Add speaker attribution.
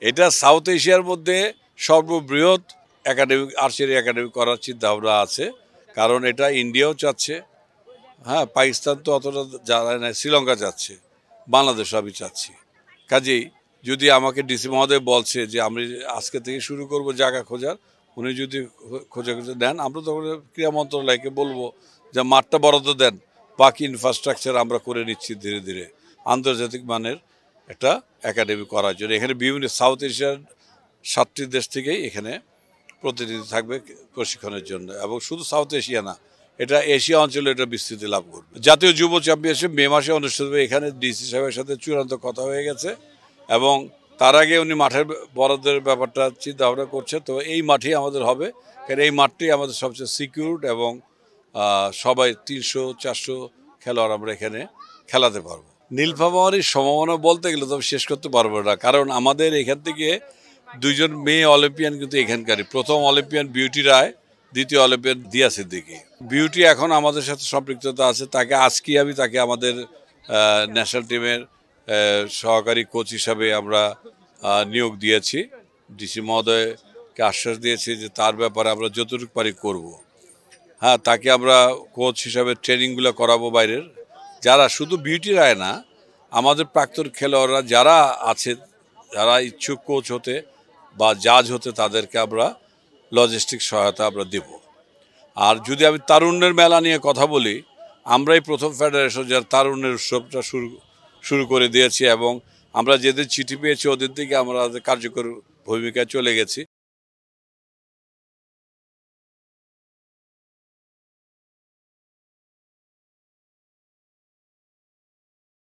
Speaker 1: এটা সাউথ এশিয়ার মধ্যে সর্ববৃহৎ একাডেমিক আর্চারি একাডেমি করার চিন্তাভাবনা আছে, কারণ এটা ইন্ডিয়াও চাচ্ছে, হ্যাঁ পাকিস্তান তো অতটা জানায় না, শ্রীলঙ্কা চাচ্ছে, বাংলাদেশ সবই চাচ্ছি। কাজেই যদি আমাকে ডিসি মহোদয় বলছে যে আমি আজকে থেকে শুরু করব জায়গা খোঁজার, উনি যদি খোঁজাখুঁজি দেন আমরা তখন ক্রীড়া মন্ত্রণালয়কে বলবো যে মাঠটা বরাদ্দ দেন, বাকি ইনফ্রাস্ট্রাকচার আমরা করে নিচ্ছি ধীরে ধীরে আন্তর্জাতিক মানের একটা একাডেমি করার জন্য। এখানে বিভিন্ন সাউথ এশিয়ার 7টি দেশ থেকেই এখানে প্রতিনিধি থাকবে প্রশিক্ষণের জন্য, এবং শুধু সাউথ এশিয়া না, এটা এশিয়া অঞ্চলে এটা বিস্তৃতি লাভ করবে। জাতীয় যুব চ্যাম্পিয়নশিপ মে মাসে অনুষ্ঠিত হবে। এখানে ডিসি সাহেবের সাথে চূড়ান্ত কথা হয়ে গেছে, এবং তার আগে উনি মাঠের বরাদ্দের ব্যাপারটা চিন্তা ভাবনা করছে। তো এই মাঠেই আমাদের হবে, কারণ এই মাঠটি আমাদের সবচেয়ে সিকিউরড, এবং সবাই 300-400 খেলোয়াড় আমরা এখানে খেলাতে পারবো। নীলফামারীর সম্ভাবনা বলতে গেলে তো শেষ করতে পারবো না, কারণ আমাদের এখান থেকে 2জন মেয়ে অলিম্পিয়ান কিন্তু এখানকারই। প্রথম অলিম্পিয়ান বিউটি রায়, দ্বিতীয় অলিম্পিয়ান দিয়া সিদ্দিকী। বিউটি এখন আমাদের সাথে সম্পৃক্ততা আছে, তাকে আজকে আমি তাকে আমাদের ন্যাশনাল টিমের সহকারী কোচ হিসাবে আমরা নিয়োগ দিয়েছি। ডিসি মহোদয়কে আশ্বাস দিয়েছি যে তার ব্যাপারে আমরা যতটুকু পারি করব। হ্যাঁ, তাকে আমরা কোচ হিসাবে ট্রেনিংগুলো করাবো বাইরের। যারা শুধু বিউটি রায় না, আমাদের প্রাক্তন খেলোয়াড়রা যারা আছে, যারা ইচ্ছুক কোচ হতে বা জাজ হতে, তাদেরকে আমরা লজিস্টিক সহায়তা আমরা দেব। আর যদি আমি তারুণ্যের মেলা নিয়ে কথা বলি, আমরাই প্রথম ফেডারেশন যারা তারুণ্যের উৎসবটা শুরু করে দিয়েছি, এবং আমরা যেদিন চিঠি পেয়েছি ওদিন থেকে আমরা কার্যকর ভূমিকায় চলে গেছি।